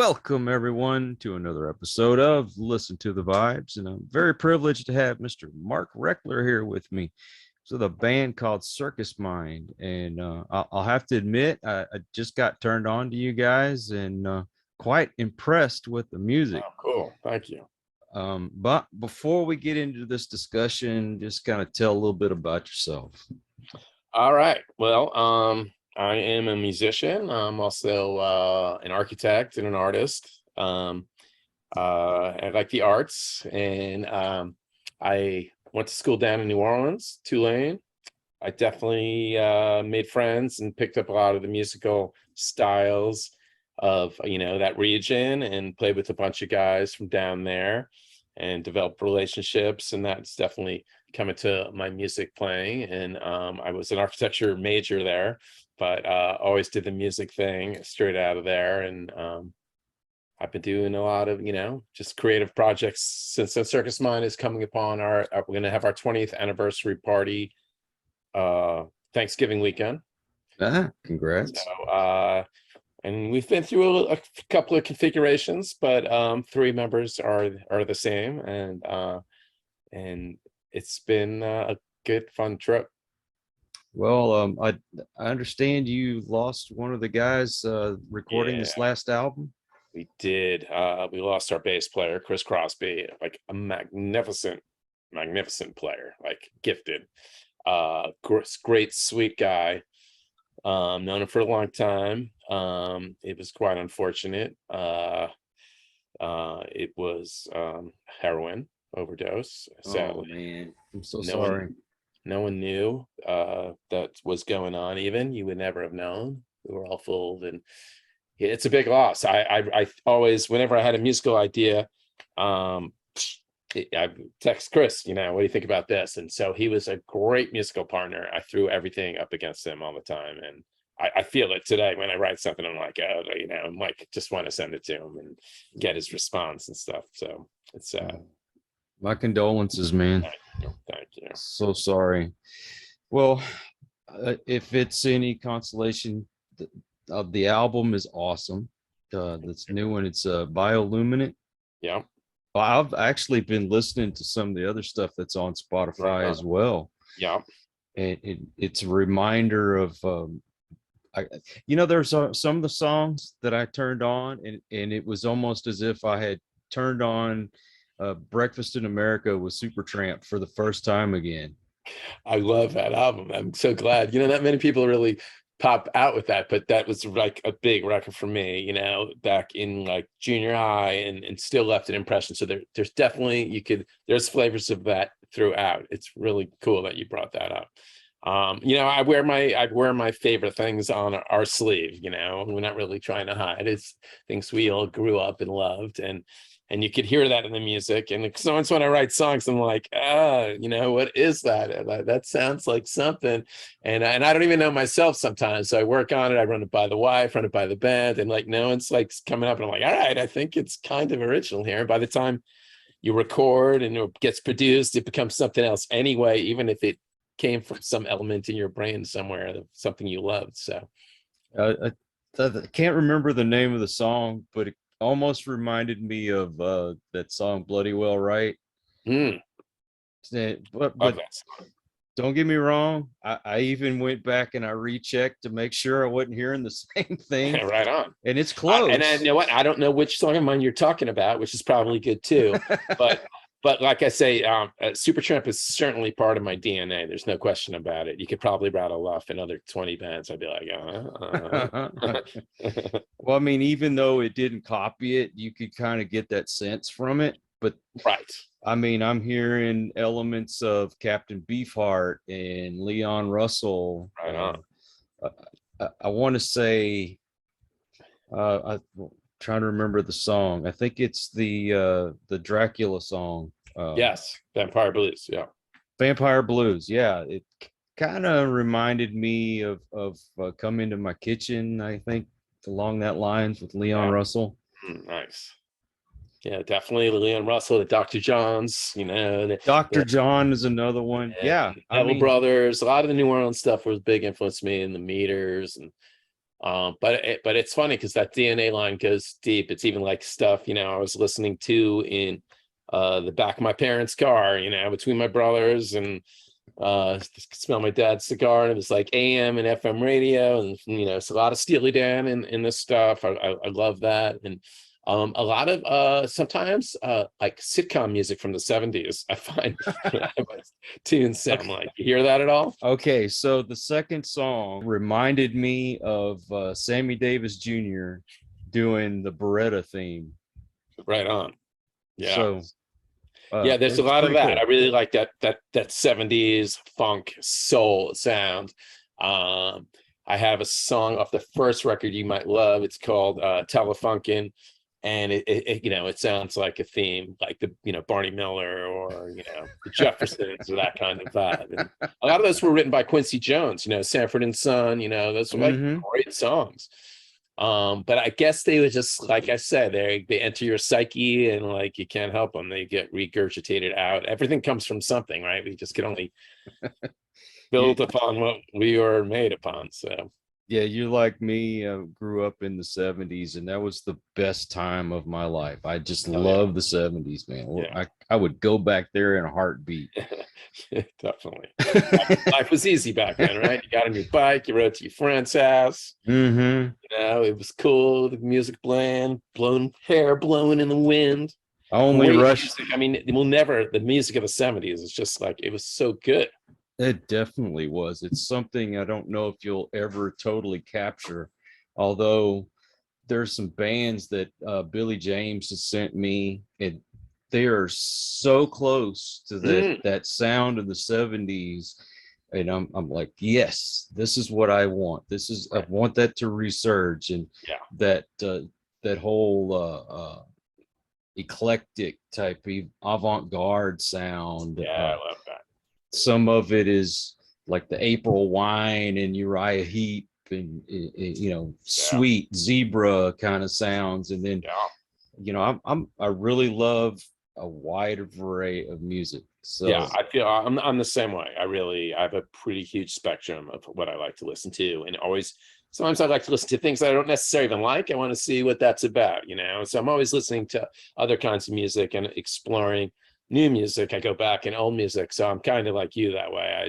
Welcome, everyone, to another episode of Listen to the Vibes. And I'm very privileged to have Mr. Mark Rechler here with me. So, the band called CIRCUS Mind. And I'll have to admit, I just got turned on to you guys and quite impressed with the music. Oh, cool. Thank you. But before we get into this discussion, just kind of tell a little bit about yourself. All right. Well, I am a musician. I'm also an architect and an artist. I like the arts, and I went to school down in New Orleans, Tulane. I definitely made friends and picked up a lot of the musical styles of that region, and played with a bunch of guys from down there and developed relationships, and that's definitely come into my music playing. And I was an architecture major there, but always did the music thing straight out of there. And I've been doing a lot of just creative projects since the CIRCUS Mind is coming upon we're going to have our 20th anniversary party Thanksgiving weekend. Congrats. So and we've been through a couple of configurations, but 3 members are the same, and it's been a good, fun trip. Well, I understand you lost one of the guys recording this last album. We did. We lost our bass player, Chris Crosby, like a magnificent player, like gifted, great, sweet guy. Known him for a long time. It was quite unfortunate. It was heroin overdose. Oh man, I'm so sorry. No one knew that was going on. Even you would never have known. We were all fooled, and it's a big loss. I always, whenever I had a musical idea, I text Chris, what do you think about this? And so he was a great musical partner. I threw everything up against him all the time, and I feel it today when I write something. I'm like, I'm like, just want to send it to him and get his response and stuff. So it's my condolences, man. Thank you. So sorry. Well, if it's any consolation, the album is awesome. This new one, it's Bioluminate. Yeah. Well, I've actually been listening to some of the other stuff that's on Spotify as well. Yeah. And it's a reminder of, there's some of the songs that I turned on, and it was almost as if I had turned on Breakfast in America with Supertramp for the first time again. I love that album. I'm so glad. Not many people really pop out with that, but that was like a big record for me, back in like junior high, and still left an impression. So there's definitely, there's flavors of that throughout. It's really cool that you brought that up. I wear my favorite things on our sleeve, we're not really trying to hide. It's things we all grew up and loved, and you could hear that in the music. And sometimes when I write songs, I'm like, what is that? That sounds like something. And I don't even know myself sometimes. So I work on it. I run it by the wife, run it by the band, and like, no one's like coming up, and I'm like, all right, I think it's kind of original here. And by the time you record and it gets produced, it becomes something else anyway, even if it came from some element in your brain somewhere, something you loved. So I can't remember the name of the song, but it almost reminded me of that song Bloody Well Right. But don't get me wrong, I even went back and I rechecked to make sure I wasn't hearing the same thing. Right on. And it's close. And you know what, I don't know which song of mine you're talking about, which is probably good too. But like I say, Supertramp is certainly part of my DNA. There's no question about it. You could probably rattle off another 20 bands. I'd be like, Well, I mean, even though it didn't copy it, you could kind of get that sense from it. But right. I mean, I'm hearing elements of Captain Beefheart and Leon Russell. Right on. I want to say, I'm trying to remember the song. I think it's the Dracula song. Yes, Vampire Blues. Yeah, Vampire Blues. Yeah, it kind of reminded me of Come Into My Kitchen. I think along that lines with Leon Russell. Nice. Yeah, definitely Leon Russell, the Dr. Johns. Dr. John is another one. Yeah, Neville Brothers. A lot of the New Orleans stuff was a big influence to me, in the Meters, and But it's funny because that DNA line goes deep. It's even like stuff, you know, I was listening to in the back of my parents' car, you know, between my brothers, and smell my dad's cigar, and it was like AM and FM radio, and you know, it's a lot of Steely Dan in this stuff. I love that. And a lot of sometimes like sitcom music from the 70s, I find tunes sound like. You hear that at all? Okay, so the second song reminded me of Sammy Davis Jr. doing the Beretta theme. Right on. Yeah. So Yeah, there's a it's lot of pretty that. cool. I really like that 70s funk soul sound. I have a song off the first record you might love. It's called Telefunken, and it you know, it sounds like a theme, like the, you know, Barney Miller, or you know, the Jeffersons, or that kind of vibe. And a lot of those were written by Quincy Jones, you know, Sanford and Son, you know, those were like great songs. But I guess they would just, like I said, they enter your psyche, and like you can't help them. They get regurgitated out. Everything comes from something, right? We just can only build upon what we are made upon. So Yeah, you like me, grew up in the 70s, and that was the best time of my life. I just love the 70s, man. Yeah. I would go back there in a heartbeat. Definitely. Life was easy back then, right? You got on your bike, you rode to your friend's house. Mm-hmm. You know, it was cool. The music playing, hair blowing in the wind. I only Great rushed. music. I mean, the music of the 70s is just like, it was so good. It definitely was. It's something I don't know if you'll ever totally capture. Although there's some bands that Billy James has sent me, and they are so close to that sound of the 70s. And I'm like, yes, this is what I want. I want that to resurge, and that whole eclectic type of avant-garde sound. Yeah, I love that. Some of it is like the April Wine and Uriah Heep, and you know, Sweet Zebra kind of sounds. And then you know, I really love a wide array of music. So yeah, I feel I'm the same way. I have a pretty huge spectrum of what I like to listen to, and always sometimes I like to listen to things I don't necessarily even like. I want to see what that's about, you know. So I'm always listening to other kinds of music and exploring new music. I go back in old music, so I'm kind of like you that way.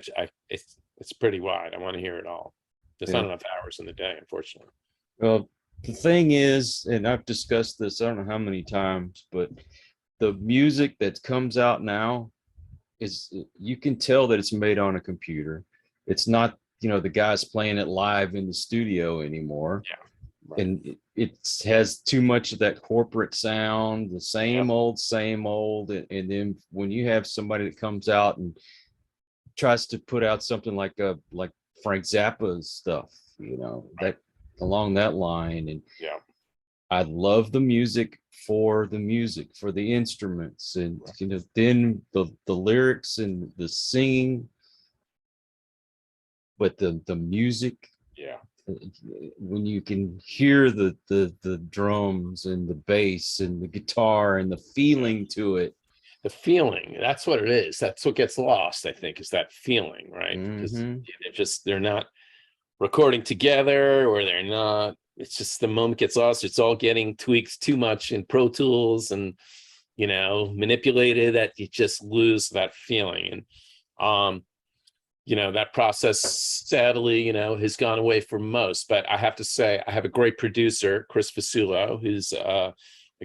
It's pretty wide. I want to hear it all. There's not enough hours in the day, unfortunately. Well, the thing is, and I've discussed this, I don't know how many times, but the music that comes out now is, you can tell that it's made on a computer. It's not, you know, the guys playing it live in the studio anymore. Yeah. Right. And it has too much of that corporate sound, the same old, and then when you have somebody that comes out and tries to put out something like Frank Zappa's stuff, you know, that along that line. And I love the music, for the instruments, and you know, then the lyrics and the singing, but the music, when you can hear the drums and the bass and the guitar and the feeling to it. The feeling, that's what it is. That's what gets lost, I think, is that feeling, right? Because they're not recording together, or they're not, it's just the moment gets lost. It's all getting tweaked too much in Pro Tools, and you know, manipulated, that you just lose that feeling. And you know, that process, sadly, you know, has gone away for most. But I have to say, I have a great producer, Chris Fasulo, who's a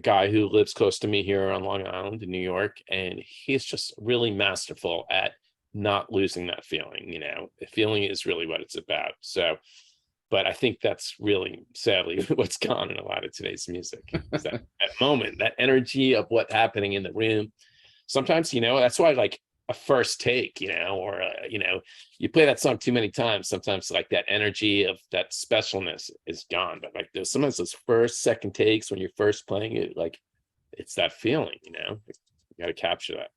guy who lives close to me here on Long Island in New York, and he's just really masterful at not losing that feeling. You know, the feeling is really what it's about. So, but I think that's really, sadly, what's gone in a lot of today's music, is that moment, that energy of what's happening in the room. Sometimes, you know, that's why, like, a first take, you know, or you know, you play that song too many times, sometimes like that energy of that specialness is gone. But like there's sometimes those first, second takes when you're first playing it, like it's that feeling, you know, you got to capture that.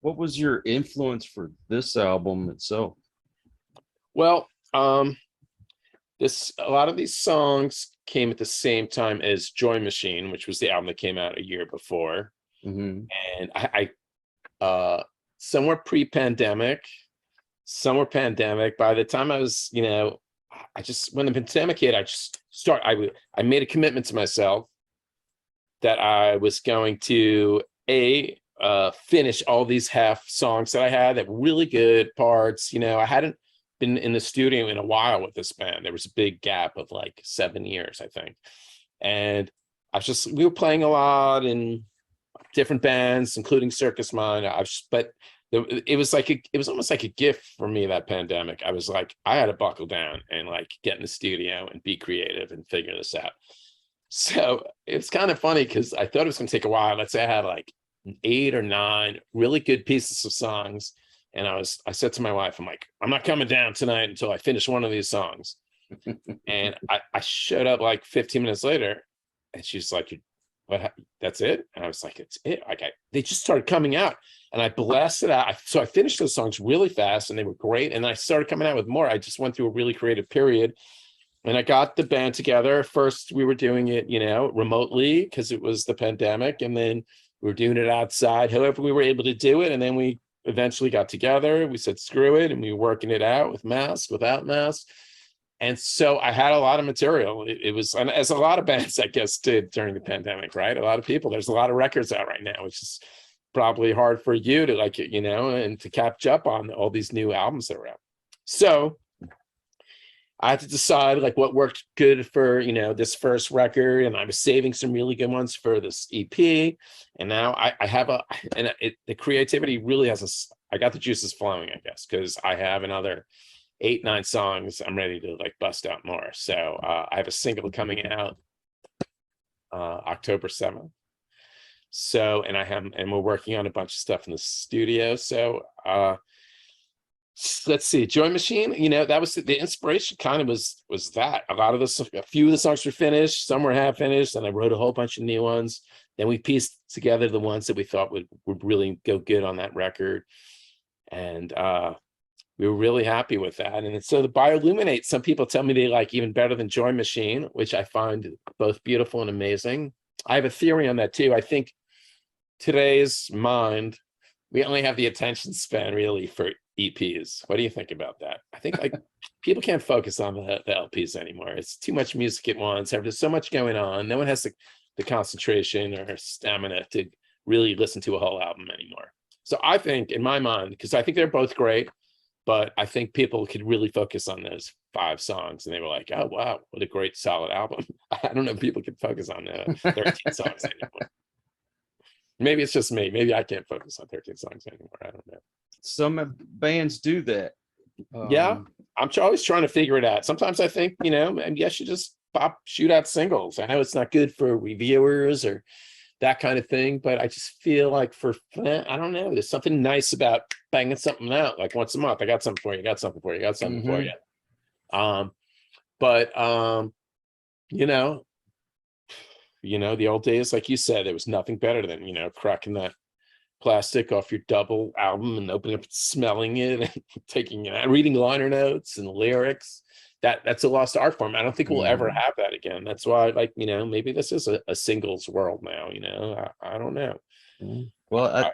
What was your influence for this album itself? Well, a lot of these songs came at the same time as Joy Machine, which was the album that came out a year before. And I some were pre-pandemic, some were pandemic. By the time I was, you know, I just, when the pandemic hit, I made a commitment to myself that I was going to finish all these half songs that I had that were really good parts. I hadn't been in the studio in a while with this band. There was a big gap of like 7 years, I think. And we were playing a lot in different bands, including Circus Mind. It was almost like a gift for me, that pandemic. I was like, I had to buckle down and like get in the studio and be creative and figure this out. So it's kind of funny because I thought it was going to take a while. Let's say I had like 8 or 9 really good pieces of songs. And I said to my wife, I'm like, I'm not coming down tonight until I finish one of these songs. And I showed up like 15 minutes later and she's like, what, that's it? And I was like, it's it. Like they just started coming out and I blasted out. So I finished those songs really fast and they were great. And I started coming out with more. I just went through a really creative period. And I got the band together. First, we were doing it, remotely because it was the pandemic. And then we were doing it outside, however we were able to do it. And then we eventually got together. We said, screw it. And we were working it out with masks, without masks. And so I had a lot of material. It was, and as a lot of bands, I guess, did during the pandemic, right? A lot of people, there's a lot of records out right now, which is probably hard for you to like, and to catch up on all these new albums that are out. So I had to decide like what worked good for, this first record. And I was saving some really good ones for this EP. And now I have the creativity really I got the juices flowing, I guess, because I have another 8, 9 songs. I'm ready to like bust out more. So I have a single coming out October 7th. So, and we're working on a bunch of stuff in the studio. So, let's see, Joy Machine, that was the inspiration kind of was that a few of the songs were finished, some were half finished, and I wrote a whole bunch of new ones. Then we pieced together the ones that we thought would really go good on that record. And we were really happy with that. And so the Bioluminate, some people tell me they like even better than Joy Machine, which I find both beautiful and amazing. I have a theory on that too. I think today's mind, we only have the attention span really for EPs. What do you think about that? I think like people can't focus on the LPs anymore. It's too much music at once. There's so much going on. No one has the concentration or stamina to really listen to a whole album anymore. So I think, in my mind, because I think they're both great, but I think people could really focus on those 5 songs and they were like, oh, wow, what a great solid album. I don't know if people can focus on 13 songs anymore. Maybe it's just me. Maybe I can't focus on 13 songs anymore. I don't know. Some bands do that. Yeah, I'm always trying to figure it out. Sometimes I think, maybe I should just shoot out singles. I know it's not good for reviewers or that kind of thing, but I just feel like I don't know, there's something nice about banging something out like once a month. I got something for you, got something for you, got something for you. The old days, like you said, there was nothing better than, cracking that plastic off your double album and opening up, smelling it and taking it out, reading liner notes and lyrics. That's a lost art form. I don't think we'll ever have that again. That's why, like, maybe this is a singles world now, I don't know. Well,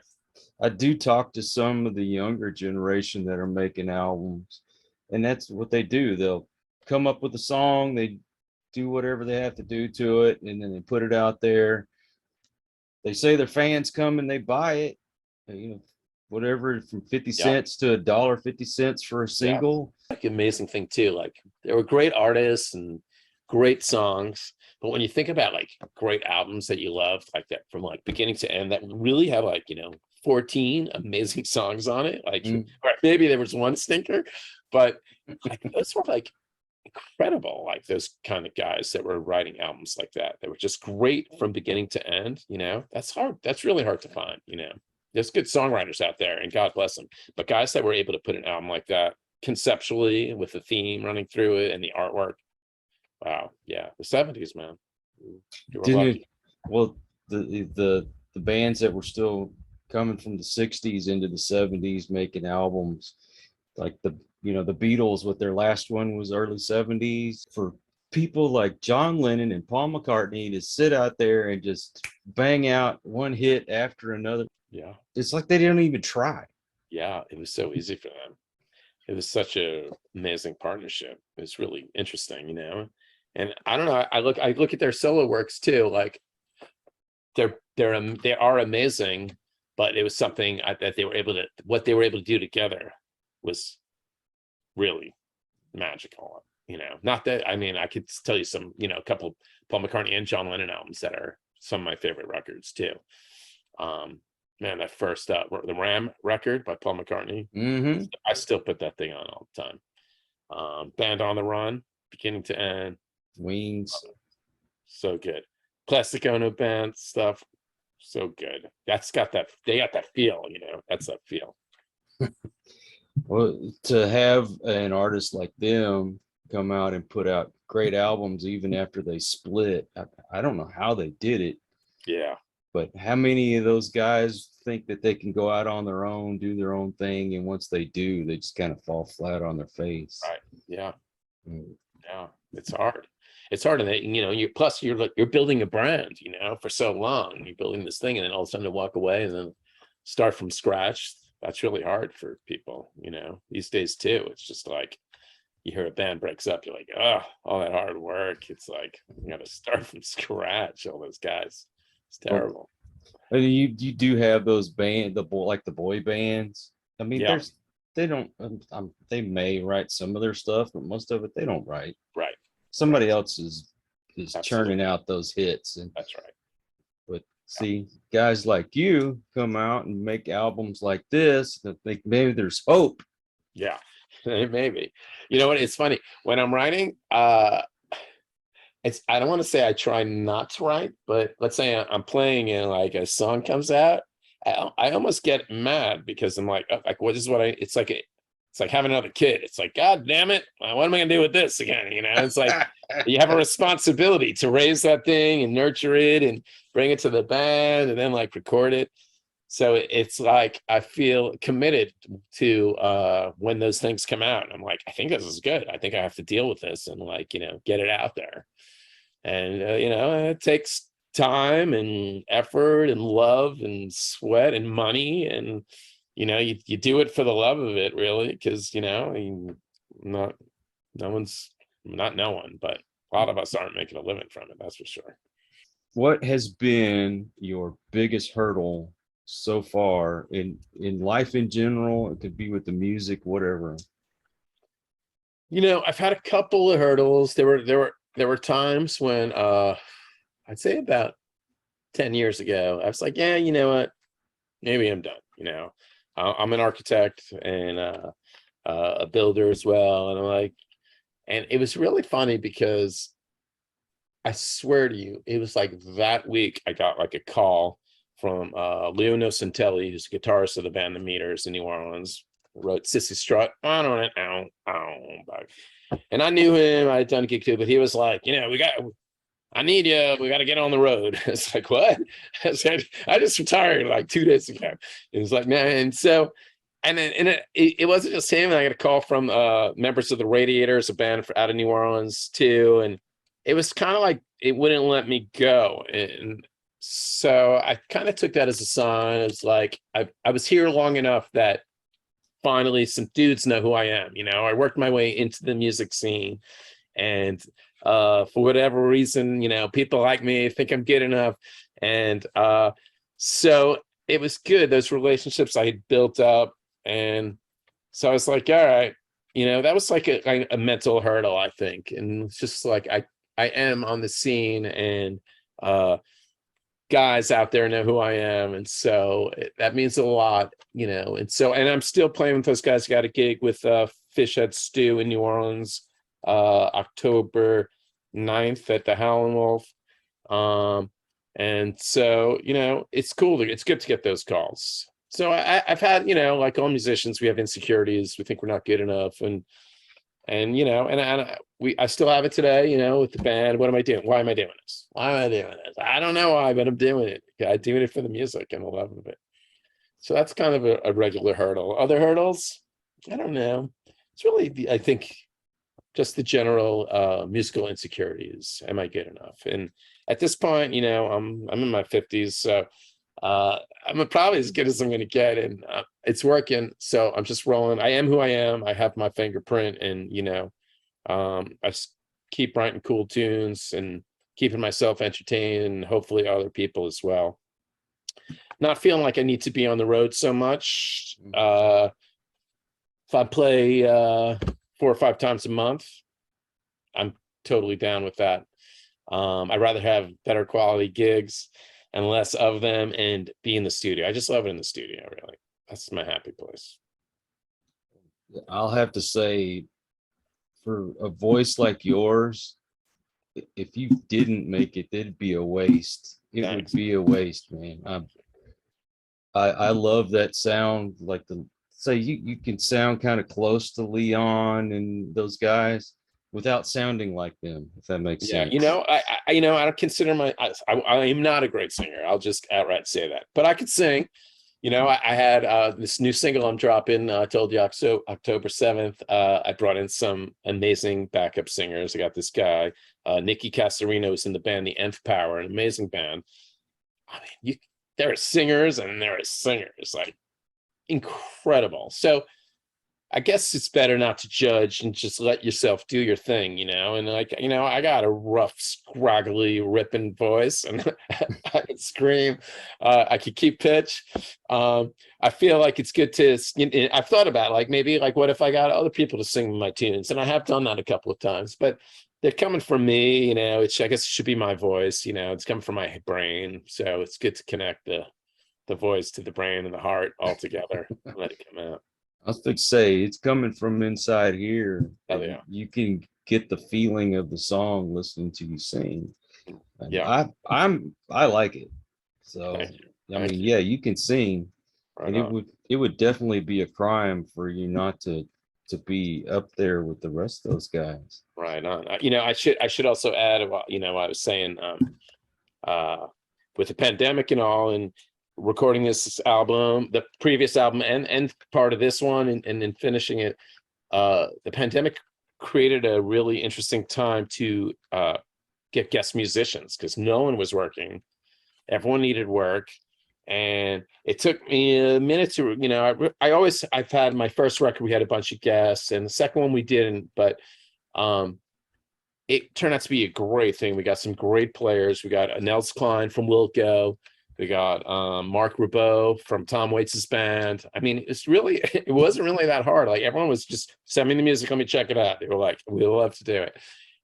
I do talk to some of the younger generation that are making albums, and that's what they do. They'll come up with a song, they do whatever they have to do to it, and then they put it out there. They say their fans come and they buy it, whatever from 50 cents to $1.50 for a single. Like amazing thing too. Like there were great artists and great songs, but when you think about like great albums that you loved like that from like beginning to end that really have like 14 amazing songs on it, like or maybe there was one stinker, but like those were like incredible, like those kind of guys that were writing albums like that were just great from beginning to end. That's hard, that's really hard to find. There's good songwriters out there and God bless them, but guys that were able to put an album like that conceptually with the theme running through it and the artwork, wow. Yeah, the 70s, man. Well, the bands that were still coming from the 60s into the 70s making albums, like the Beatles with their last one was early 70s. For people like John Lennon and Paul McCartney to sit out there and just bang out one hit after another, it's like they didn't even try. Yeah, it was so easy for them. it was such a amazing partnership. It's really interesting, you know. And I don't know, I look at their solo works too, like they are amazing, but it was something that they were able to, what they were able to do together was really magical, you know. Not that, I mean, I could tell you some, you know, a couple Paul McCartney and John Lennon albums that are some of my favorite records too. Man, that first the Ram record by Paul McCartney, I still put that thing on all the time. Band on the Run, beginning to end, Wings, so good. Plastic Ono Band stuff, so good. That's got that, they got that feel, you know. That's that feel. well, to have an artist like them come out and put out great albums even after they split, I don't know how they did it. Yeah. But how many of those guys think that they can go out on their own, do their own thing, and once they do, they just kind of fall flat on their face? Right. Yeah. Mm. Yeah. It's hard. It's hard, and you know, you're building a brand, you know, for so long. You're building this thing, and then all of a sudden to walk away and then start from scratch. That's really hard for people, you know, these days too. It's just like you hear a band breaks up, you're like, oh, all that hard work. It's like you got to start from scratch. All those guys, it's terrible. But you do have those like the boy bands. I mean, Yeah. they don't they may write some of their stuff, but most of it they don't write. Right. Somebody else is Absolutely. churning out those hits. And that's right. But see, guys like you come out and make albums like this that think maybe there's hope. Yeah, maybe. You know what? It's funny when I'm writing. It's, I don't want to say I try not to write, but let's say I'm playing and like a song comes out, I almost get mad because I'm like, oh, like what is what I? It's like having another kid. It's like, God damn it, what am I gonna do with this again? You know, it's like you have a responsibility to raise that thing and nurture it and bring it to the band and then like record it. So it's like I feel committed to when those things come out. I'm like, I think this is good. I think I have to deal with this and like, you know, get it out there. And you know, it takes time and effort and love and sweat and money, and you know, you do it for the love of it, really, because you know, no one, but a lot of us aren't making a living from it. That's for sure. What has been your biggest hurdle so far in life in general? It could be with the music, whatever. You know, I've had a couple of hurdles. There were times when I'd say about 10 years ago, I was like, yeah, you know what, maybe I'm done. You know, I'm an architect and a builder as well, and I'm like, and it was really funny because I swear to you, it was like that week I got like a call from Leo Nocentelli, who's a guitarist of the band The Meters in New Orleans, wrote Sissy Strut on it. And I knew him, I had done a gig too, but he was like, you know, I need you, we got to get on the road. It's like, what? I just retired like 2 days ago. It was like, man, and so, and then it wasn't just him. I got a call from members of the Radiators, a band out of New Orleans too, and it was kind of like it wouldn't let me go. And so I kind of took that as a sign. It's like I was here long enough that finally some dudes know who I am. You know, I worked my way into the music scene, and for whatever reason, you know, people like me, think I'm good enough. And so it was good. Those relationships I had built up. And so I was like, all right, you know, that was like a mental hurdle, I think. And it's just like, I am on the scene, and guys out there know who I am. And so that means a lot, you know. And so, and I'm still playing with those guys. Got a gig with Fishhead Stew in New Orleans, October 9th at the Howlin' Wolf. And so, you know, it's cool. It's good to get those calls. So I've had, you know, like all musicians, we have insecurities. We think we're not good enough. And you know, and I still have it today, you know, with the band. What am I doing? Why am I doing this? Why am I doing this? I don't know why, but I'm doing it. I'm doing it for the music and the love of it. So that's kind of a regular hurdle. Other hurdles, I don't know. It's really, I think, just the general musical insecurities. Am I good enough? And at this point, you know, I'm in my 50s, so I'm probably as good as I'm going to get, and it's working. So I'm just rolling. I am who I am. I have my fingerprint, and keep writing cool tunes and keeping myself entertained, and hopefully other people as well. Not feeling like I need to be on the road so much. If I play 4 or 5 times a month, I'm totally down with that. I'd rather have better quality gigs and less of them and be in the studio. I just love it in the studio, really. That's my happy place. I'll have to say, for a voice like yours, if you didn't make it, it'd be a waste. It Thanks. would be a waste, man. I love that sound. Like you can sound kind of close to Leon and those guys without sounding like them, if that makes Yeah, sense. I don't consider I am not a great singer. I'll just outright say that, but I could sing. I had this new single I'm dropping. I told you, so October 7th. I brought in some amazing backup singers. I got this guy, Nicky Casarino, who's in the band The Nth Power, an amazing band. I mean, there are singers and there are singers, like incredible. So I guess it's better not to judge and just let yourself do your thing, and I got a rough, scraggly, ripping voice, and I could scream. I could keep pitch. I feel like it's good to, I've thought about like maybe like what if I got other people to sing my tunes, and I have done that a couple of times, but they're coming from me, I guess it should be my voice, it's coming from my brain. So it's good to connect the voice to the brain and the heart all together and let it come out. I was going to say it's coming from inside here. Oh, yeah. You can get the feeling of the song listening to you sing. And Yeah. I like it. So Thank you. I mean, yeah, you can sing, Right and on. it would definitely be a crime for you not to be up there with the rest of those guys. Right on. I should also add about, I was saying, with the pandemic and all, and recording this album, the previous album, and part of this one, and then finishing it, the pandemic created a really interesting time to get guest musicians, because no one was working. Everyone needed work. And it took me a minute to, I've had my first record, we had a bunch of guests, and the second one we didn't, but it turned out to be a great thing. We got some great players. We got Nels Klein from Wilco. We got Mark Rechler from Tom Waits' band. I mean, it wasn't really that hard. Like everyone was just, send me the music, let me check it out. They were like, we'd love to do it.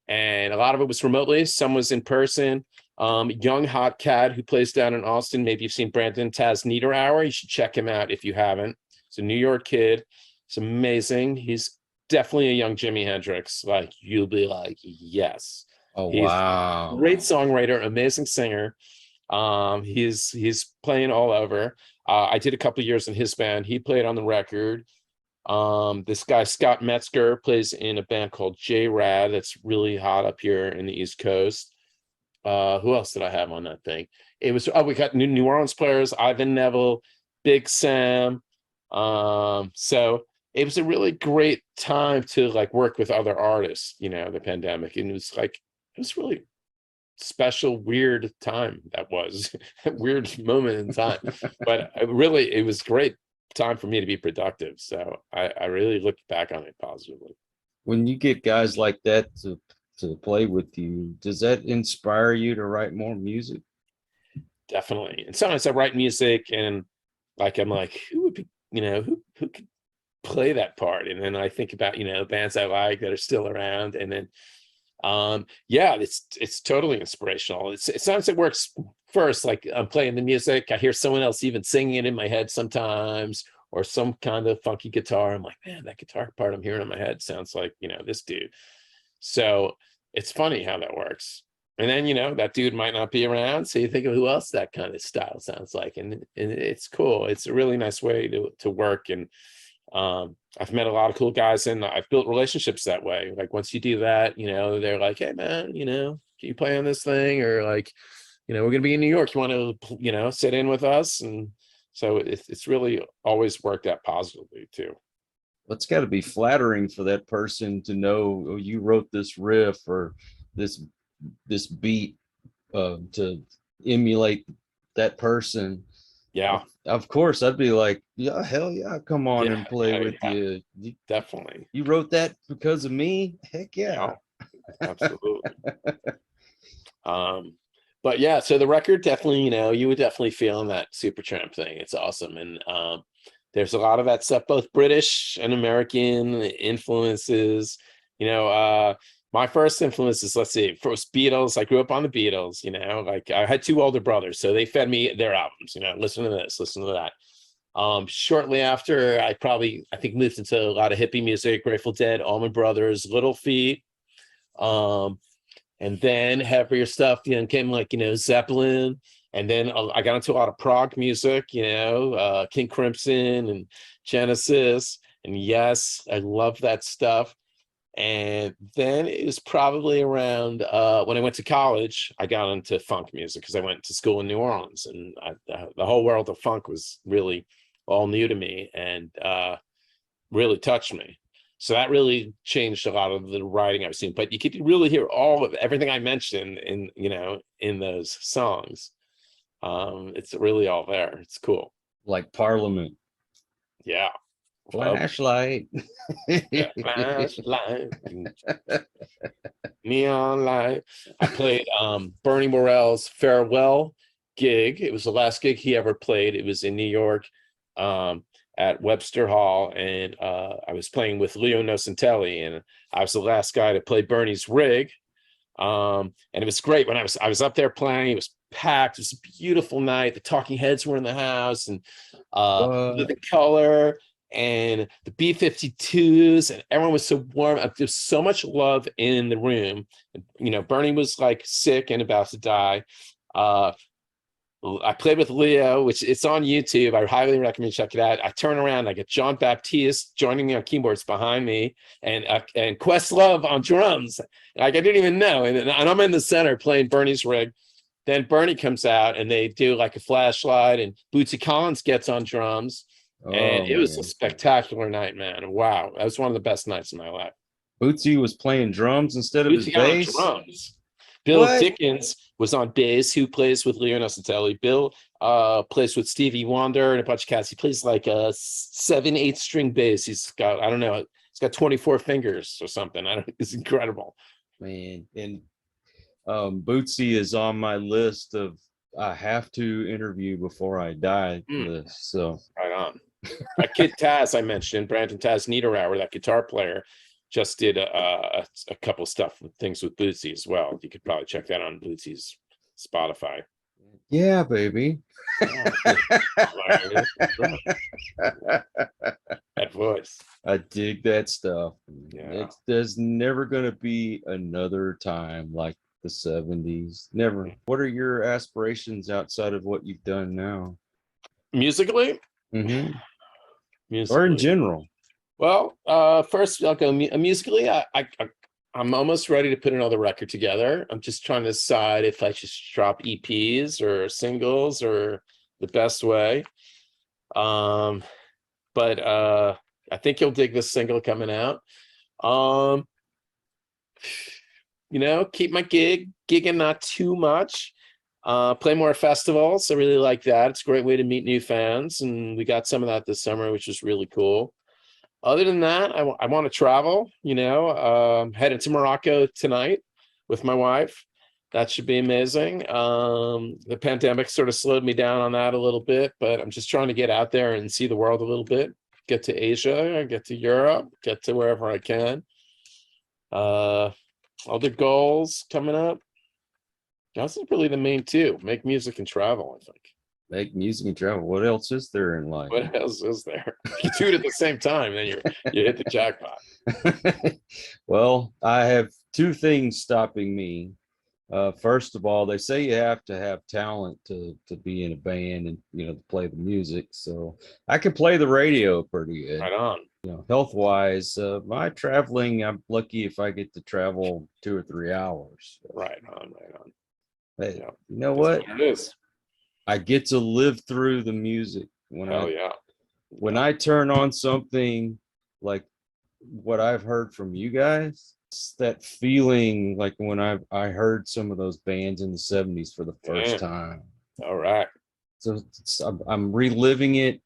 And a lot of it was remotely. Some was in person. Young hot cat who plays down in Austin. Maybe you've seen Brandon Taz Niederauer. You should check him out if you haven't. He's a New York kid. It's amazing. He's definitely a young Jimi Hendrix. Like you'll be like, yes. Oh, He's wow. a great songwriter, amazing singer. He's playing all over. I did a couple of years in his band. He played on the record. This guy Scott Metzger plays in a band called J-Rad that's really hot up here in the East Coast. Who else did I have on that thing? We got New Orleans players, Ivan Neville, Big Sam. So it was a really great time to like work with other artists, the pandemic. And it was really special, weird time. That was a weird moment in time, but it was great time for me to be productive. So I really look back on it positively. When you get guys like that to play with you, does that inspire you to write more music? Definitely. And sometimes I write music and like I'm like, who would be, who could play that part? And then I think about, bands I like that are still around. And then yeah, it's totally inspirational. It sometimes it works first, like I'm playing the music, I hear someone else even singing it in my head sometimes, or some kind of funky guitar. I'm like, man, that guitar part I'm hearing in my head sounds like, this dude. So it's funny how that works. And then, that dude might not be around. So you think of who else that kind of style sounds like. And it's cool. It's a really nice way to work. And I've met a lot of cool guys and I've built relationships that way. Like once you do that, they're like, hey man, can you play on this thing? Or like, we're going to be in New York. You want to, sit in with us? And so it's really always worked out positively too. It's got to be flattering for that person to know, oh, you wrote this riff or this beat to emulate that person. Yeah, Of course, I'd be like, yeah, hell yeah, come on yeah, and play with yeah, you. You. definitely. You wrote that because of me? Heck yeah. Yeah, absolutely. Um, but yeah, so the record definitely, you would definitely feel in that Supertramp thing. It's awesome. And there's a lot of that stuff, both British and American influences. My first influences, let's see, first Beatles. I grew up on the Beatles, like I had two older brothers, so they fed me their albums, listen to this, listen to that. Shortly after, I think moved into a lot of hippie music, Grateful Dead, Allman Brothers, Little Feat. And then heavier stuff, came like, Zeppelin. And then I got into a lot of prog music, King Crimson and Genesis. And yes, I love that stuff. And then it was probably around when I went to college, I got into funk music because I went to school in New Orleans, and the whole world of funk was really all new to me and really touched me. So that really changed a lot of the writing I've seen. But you could really hear all of everything I mentioned in those songs. It's really all there. It's cool. Like Parliament. Yeah. Flashlight. Yeah. Flashlight. Neon light. I played Bernie Morell's farewell gig. It was the last gig he ever played. It was in New York. At Webster Hall, and I was playing with Leo Nocentelli, and I was the last guy to play Bernie's rig. And it was great when I was up there playing. It was packed. It was a beautiful night. The Talking Heads were in the house, and the color and the B-52s, and everyone was so warm. There's so much love in the room. Bernie was like sick and about to die. I played with Leo, which it's on YouTube. I highly recommend check it out. I turn around, I get John Baptiste joining me on keyboards behind me, and Questlove on drums. Like I didn't even know, and I'm in the center playing Bernie's rig. Then Bernie comes out, and they do like a flashlight, and Bootsy Collins gets on drums, and it was a spectacular night, man. Wow, that was one of the best nights of my life. Bootsy was playing drums instead of his Bootsy got on bass. drums. Bill Dickens was on bass, who plays with Leo Nocentelli. Bill plays with Stevie Wonder and a bunch of cats. He plays like a 7/8 string bass. He's got, I don't know, he's got 24 fingers or something. It's incredible. Man, and Bootsy is on my list of I have to interview before I die list. So right on. That kid Taz I mentioned, Brandon Taz Niederauer, that guitar player, just did a couple stuff with things with Bootsy as well. You could probably check that on Bootsy's Spotify. Yeah, baby. That voice. I dig that stuff. Yeah. There's never going to be another time like the 70s. Never. What are your aspirations outside of what you've done now? Musically? Mm-hmm. Musically. Or in general? Well, first I'll go musically. I'm almost ready to put another record together. I'm just trying to decide if I should drop EPs or singles or the best way. But I think you'll dig this single coming out. Keep my gigging not too much. Play more festivals. I really like that. It's a great way to meet new fans, and we got some of that this summer, which was really cool. Other than that, I want to travel, headed to Morocco tonight with my wife. That should be amazing. The pandemic sort of slowed me down on that a little bit, but I'm just trying to get out there and see the world a little bit, get to Asia, get to Europe, get to wherever I can. Other goals coming up. Those are really the main two: make music and travel, I think. Make music and travel. What else is there in life? What else is there? If you do it at the same time, then you hit the jackpot. Well, I have two things stopping me. First of all, they say you have to have talent to be in a band and to play the music. So I can play the radio pretty good. Right on. Health wise, my traveling, I'm lucky if I get to travel 2 or 3 hours. Right on. Hey, you know what? It is. I get to live through the music when I turn on something like what I've heard from you guys. It's that feeling like when I heard some of those bands in the 70s for the first time. All right. So I'm reliving it,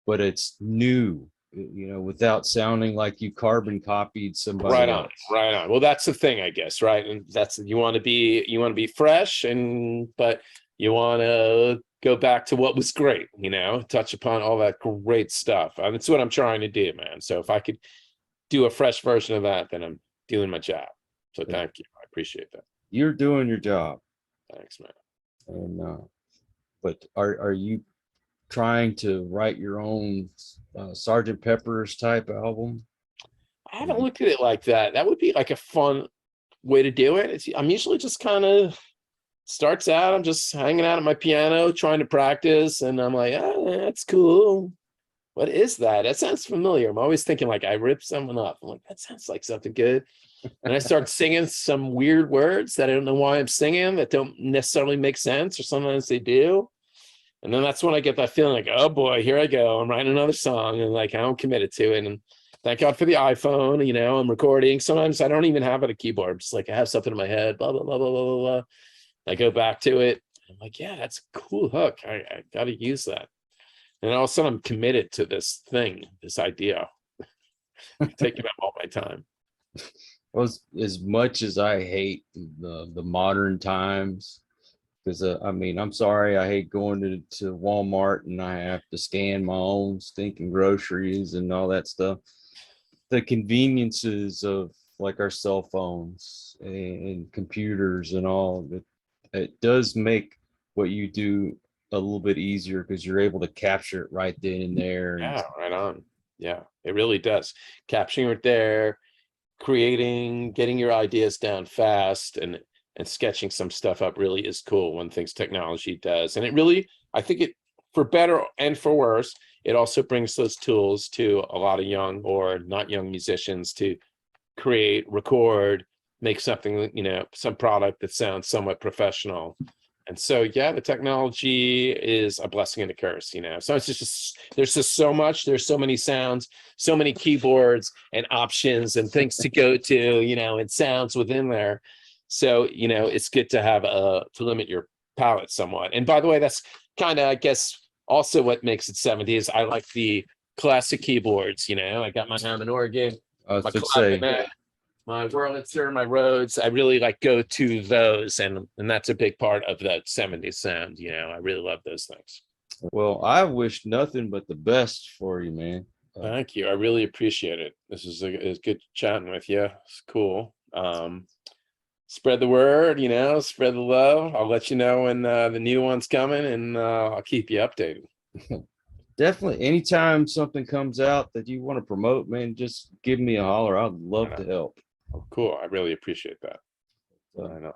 but it's new, without sounding like you carbon copied somebody else. Right on. Well, that's the thing, I guess, right? And that's you want to be fresh, but you want to go back to what was great, touch upon all that great stuff. And it's what I'm trying to do, man. So if I could do a fresh version of that, then I'm doing my job. So thank you. I appreciate that. You're doing your job. Thanks, man. And but are you trying to write your own Sergeant Pepper's type album? I haven't looked at it like that. That would be like a fun way to do it. I'm usually just kind of starts out, I'm just hanging out at my piano, trying to practice. And I'm like, that's cool. What is that? That sounds familiar. I'm always thinking like I ripped someone up. I'm like, that sounds like something good. And I start singing some weird words that I don't know why I'm singing, that don't necessarily make sense, or sometimes they do. And then that's when I get that feeling like, oh boy, here I go. I'm writing another song, and like I'm committed to it. And thank God for the iPhone, I'm recording. Sometimes I don't even have it a keyboard. I'm just like I have something in my head, blah, blah, blah, blah, blah, blah. I go back to it. I'm like, yeah, that's a cool hook. I got to use that. And all of a sudden I'm committed to this thing, this idea. Taking up all my time. Well, as much as I hate the modern times, because I'm sorry, I hate going to Walmart and I have to scan my own stinking groceries and all that stuff. The conveniences of like our cell phones and computers and all that, it does make what you do a little bit easier, because you're able to capture it right then and there. Yeah, right on. Yeah, it really does. Capturing it there, getting your ideas down fast, and sketching some stuff up really is cool. One thing technology does, and it really, I think it, for better and for worse, it also brings those tools to a lot of young or not young musicians to create, record, make something, some product that sounds somewhat professional. And so, yeah, the technology is a blessing and a curse, So it's just there's just so much. There's so many sounds, so many keyboards and options and things to go to, and sounds within there. So, it's good to have to limit your palette somewhat. And by the way, that's kind of, I guess, also what makes it 70s. I like the classic keyboards. I got my Hammond organ, my clavinet, my Wurlitzer, my Rhodes. I really go to those, and that's a big part of that 70s sound. I really love those things. Well, I wish nothing but the best for you, man. Thank you. I really appreciate it. This is a good chatting with you. It's cool. Spread the word, spread the love. I'll let you know when the new one's coming, and I'll keep you updated. Definitely. Anytime something comes out that you want to promote, man, just give me a holler. I'd love to help. Oh, cool. I really appreciate that. I know.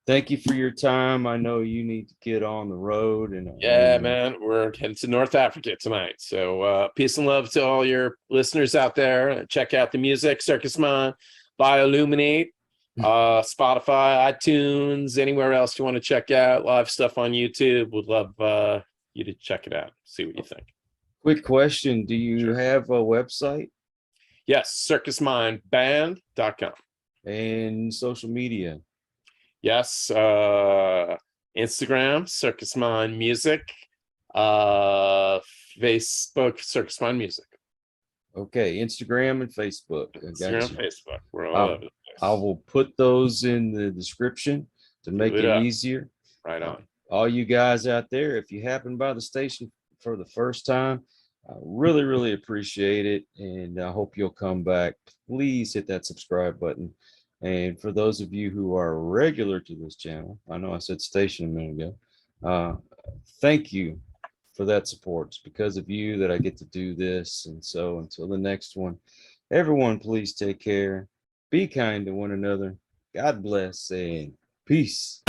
Thank you for your time. I know you need to get on the road. Man, we're headed to North Africa tonight. So peace and love to all your listeners out there. Check out the music, Circus Mind, Bioluminate, Spotify, iTunes, anywhere else you want to check out. Live stuff on YouTube. Would love you to check it out. See what you think. Quick question. Do you have a website? Yes, circusmindband.com. And social media? Yes, Instagram, Circus Mind Music, Facebook, Circus Mind Music. Okay, Instagram and Facebook. Instagram, Facebook. We're all over the place. I will put those in the description to make it easier. Right on. All you guys out there, if you happen by the station for the first time, I really, really appreciate it. And I hope you'll come back. Please hit that subscribe button. And for those of you who are regular to this channel, I know I said station a minute ago, thank you for that support. It's because of you that I get to do this. And so until the next one, everyone, please take care. Be kind to one another. God bless and peace.